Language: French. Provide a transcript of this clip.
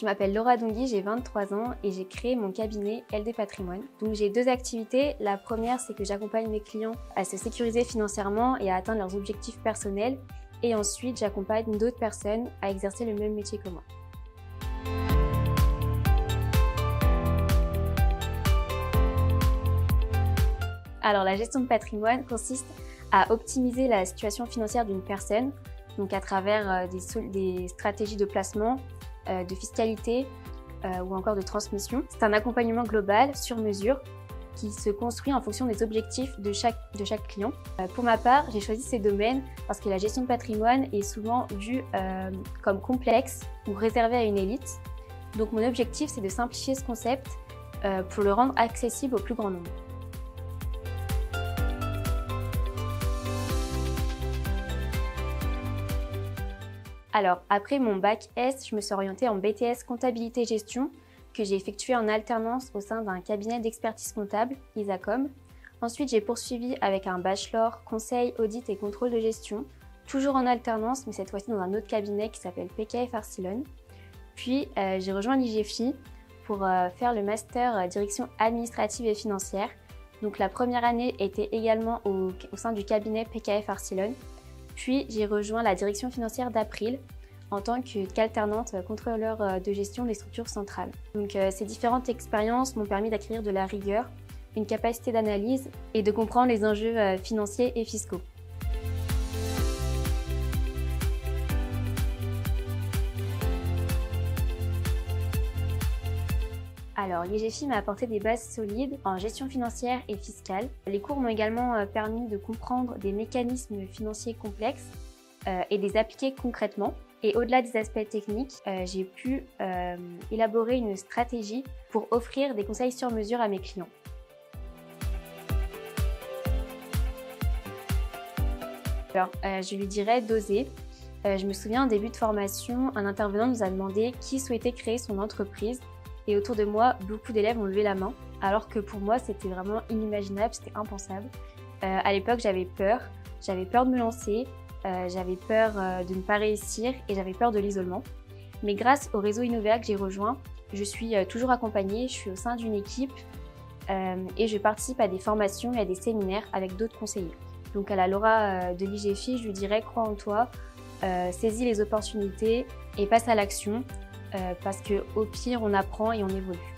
Je m'appelle Laura Dongui, j'ai 23 ans et j'ai créé mon cabinet LD Patrimoine. Donc j'ai deux activités. La première, c'est que j'accompagne mes clients à se sécuriser financièrement et à atteindre leurs objectifs personnels. Et ensuite, j'accompagne d'autres personnes à exercer le même métier que moi. Alors la gestion de patrimoine consiste à optimiser la situation financière d'une personne, donc à travers des stratégies de placement, de fiscalité ou encore de transmission. C'est un accompagnement global sur mesure qui se construit en fonction des objectifs de chaque client. Pour ma part, j'ai choisi ces domaines parce que la gestion de patrimoine est souvent vue comme complexe ou réservée à une élite. Donc mon objectif, c'est de simplifier ce concept pour le rendre accessible au plus grand nombre. Alors, après mon bac S, je me suis orientée en BTS Comptabilité Gestion que j'ai effectué en alternance au sein d'un cabinet d'expertise comptable, Isacom. Ensuite, j'ai poursuivi avec un bachelor Conseil, Audit et Contrôle de Gestion, toujours en alternance, mais cette fois-ci dans un autre cabinet qui s'appelle PKF Arcillon. Puis, j'ai rejoint l'IGFI pour faire le master Direction Administrative et Financière. Donc, la première année était également au sein du cabinet PKF Arcillon. Puis j'ai rejoint la direction financière d'April en tant qu'alternante contrôleur de gestion des structures centrales. Donc ces différentes expériences m'ont permis d'acquérir de la rigueur, une capacité d'analyse et de comprendre les enjeux financiers et fiscaux. Alors, l'IGFI m'a apporté des bases solides en gestion financière et fiscale. Les cours m'ont également permis de comprendre des mécanismes financiers complexes et de les appliquer concrètement. Et au-delà des aspects techniques, j'ai pu élaborer une stratégie pour offrir des conseils sur mesure à mes clients. Alors, je lui dirais d'oser. Je me souviens, en début de formation, un intervenant nous a demandé qui souhaitait créer son entreprise. Et autour de moi, beaucoup d'élèves ont levé la main, alors que pour moi, c'était vraiment inimaginable, c'était impensable. À l'époque, j'avais peur de me lancer, j'avais peur de ne pas réussir et j'avais peur de l'isolement. Mais grâce au réseau Innovea que j'ai rejoint, je suis toujours accompagnée, je suis au sein d'une équipe et je participe à des formations et à des séminaires avec d'autres conseillers. Donc à la Laura de l'IGFI, je lui dirais crois en toi, saisis les opportunités et passe à l'action. Parce qu'au pire, on apprend et on évolue.